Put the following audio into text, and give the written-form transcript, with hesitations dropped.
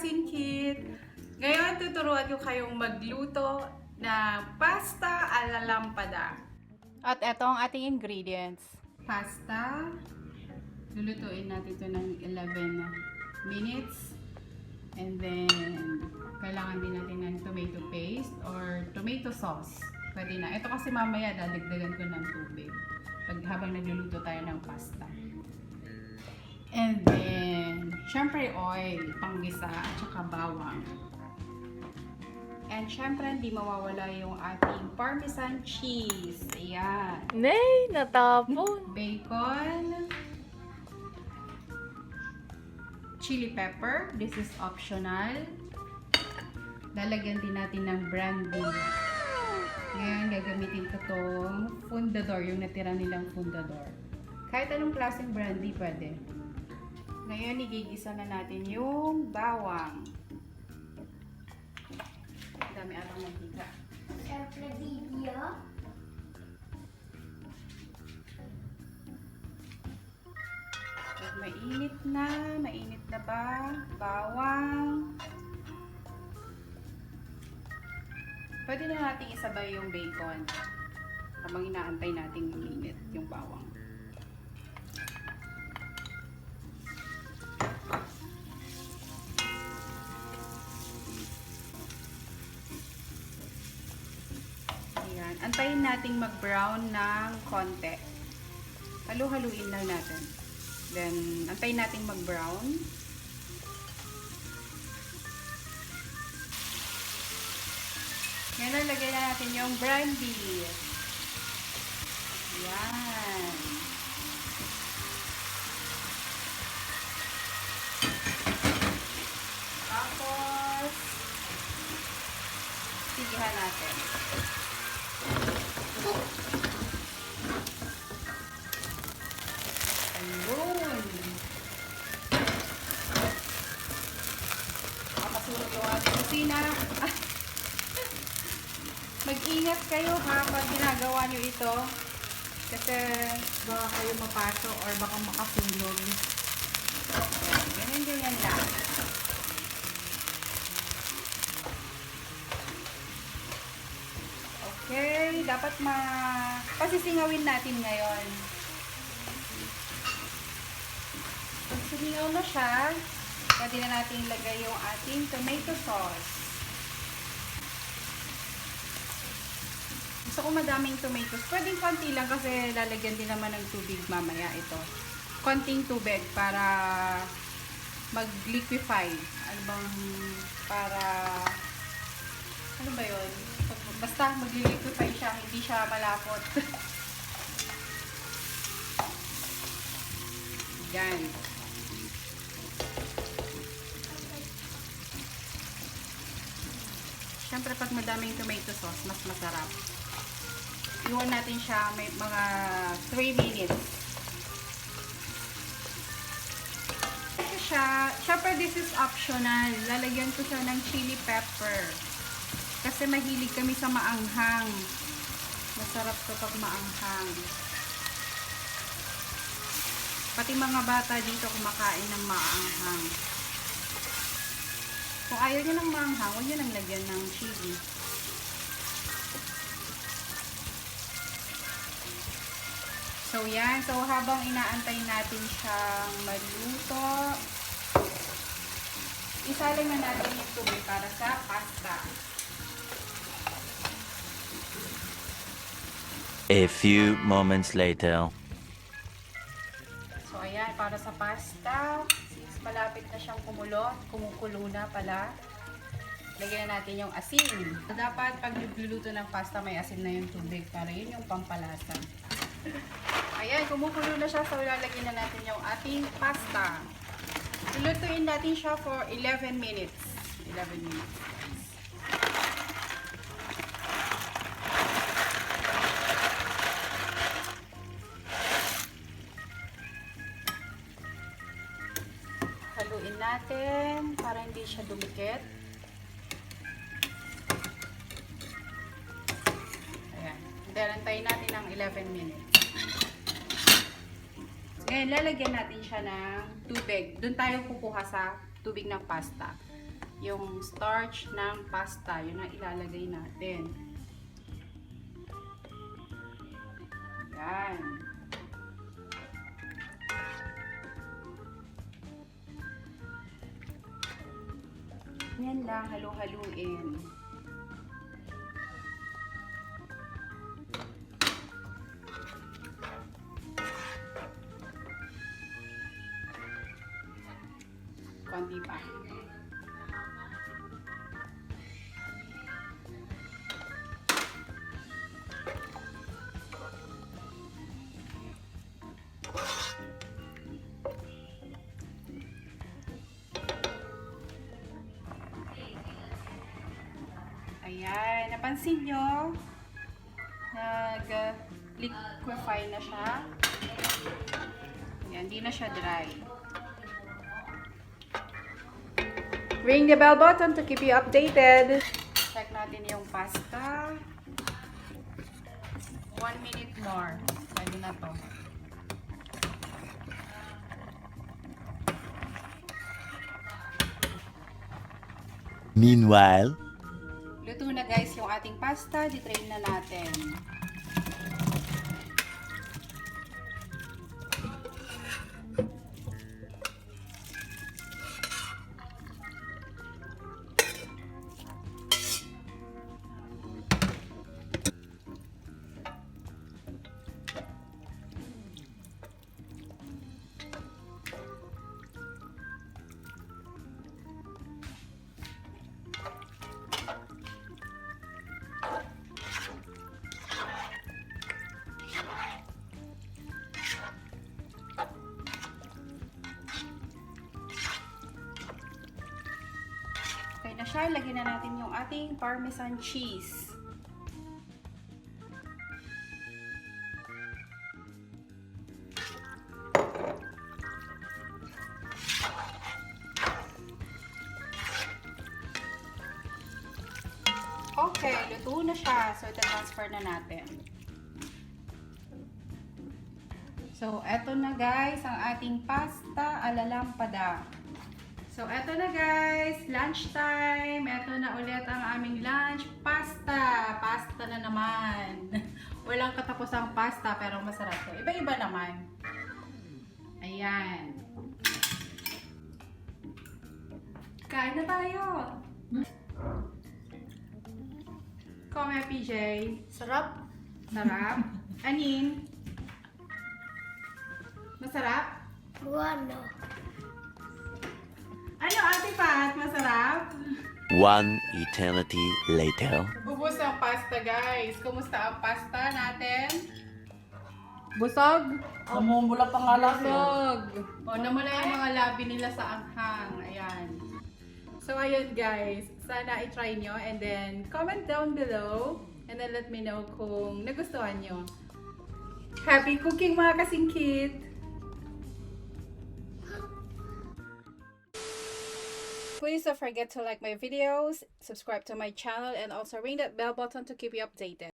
kasingkit! Ngayon tuturuan ko kayong magluto ng pasta ala lampada. At eto ang ating ingredients. Pasta. Lulutuin natin ito ng 11 minutes. And then, kailangan din natin ng tomato paste or tomato sauce. Pwede na. Ito kasi mamaya dadagdagan ko ng tubig habang nagluluto tayo ng pasta. And then, syempre oil, panggisa, at saka bawang. And syempre, hindi mawawala yung ating parmesan cheese. Ayan. Nay, natapon. Bacon. Chili pepper. This is optional. Lalagyan din natin ng brandy. Ngayon, gagamitin ko tong fundador, yung natira nilang fundador. Kahit anong klaseng brandy, pwede. Ngayon, igigisa na natin yung bawang. Dami atang mantika. Siyempre, video. At mainit na ba? Bawang. Pwede na natin isabay yung bacon habang inaantay natin uminit yung bawang. Ayan. Antayin nating mag-brown ng konti. Halu-haluin lang natin. Then, antayin nating mag-brown. Ngayon, lagay na natin yung brandy. Ayan. Tapos, sigihan natin. Ayun. Makasulog yung ating kusina. Mag-ingat kayo ha pag ginagawa nyo ito. Kasi baka kayo mapaso or baka makasulog. Ganyan lang. Okay, dapat pasisingawin natin ngayon. Pag sumingaw na siya, pwede na natin ilagay yung ating tomato sauce. Gusto ko madaming tomatoes. Pwedeng konti lang kasi lalagyan din naman ng tubig mamaya ito. Konting tubig para mag-liquefy. Ano bang ano ba yun? Basta mag-liquefy siya, hindi siya malapot. Yan. Siyempre pag madaming tomato sauce, mas masarap. Iwan natin siya may mga 3 minutes. Ito siya. Siyempre this is optional. Lalagyan ko siya ng chili pepper. Kasi mahilig kami sa maanghang. Masarap to pag maanghang. Pati mga bata dito kumakain ng maanghang. Kung ayaw nyo ng maanghang, huwag nyo nang lagyan ng chili. So yan. So habang inaantay natin siyang maluto, isalang na natin yung tubig para sa pasta. A few moments later. So ayan, para sa pasta, since malapit na siyang kumukulo na pala, lagyan na natin yung asin. Dapat pag nagluluto ng pasta, may asin na yung tubig para yun yung pampalasa. Ayan, kumukulo na siya, so lalagyan na natin yung ating pasta. Lulutuin natin siya for 11 minutes. 11 minutes. Haluin natin para hindi siya dumikit. Ayan. Then, antayin natin ng 11 minutes. Ngayon, lalagyan natin siya ng tubig. Doon tayo kukuha sa tubig ng pasta. yung starch ng pasta. Yun ang ilalagay natin. Yan. Yan lang, halu-haluin. Konti pa. Ayan, napansin nyo? Nag-liquefy na siya. Ayan, hindi na siya dry. Ring the bell button to keep you updated. Check natin yung pasta. 1 minute more. Pwede na to. Meanwhile, Luto na guys yung ating pasta. Di-drain na natin. Okay na siya. Lagyan na natin yung ating parmesan cheese. Okay, luto na siya. So, ita-transfer na natin. So, eto na guys, ang ating pasta ala lampada. So, eto na guys, lunchtime. Eto na ulit ang aming lunch. Pasta. Pasta na naman. Walang katapusang pasta, pero masarap to. Iba-iba naman. Ayan. Kain na tayo. Come, PJ. Sarap. Sarap. Anin? Masarap? Bueno. Ano, Ate Pat? Masarap? one eternity later. Ubus ang pasta, guys. Kumusta ang pasta natin? Busog? Namumula pa nga lang. Busog. O, namula yung mga labi nila sa anghang. Ayan. So, ayun guys. Sana i-try nyo. And then, comment down below. And then, let me know kung nagustuhan nyo. Happy cooking mga kasingkit! Please don't forget to like my videos, subscribe to my channel, and also ring that bell button to keep you updated.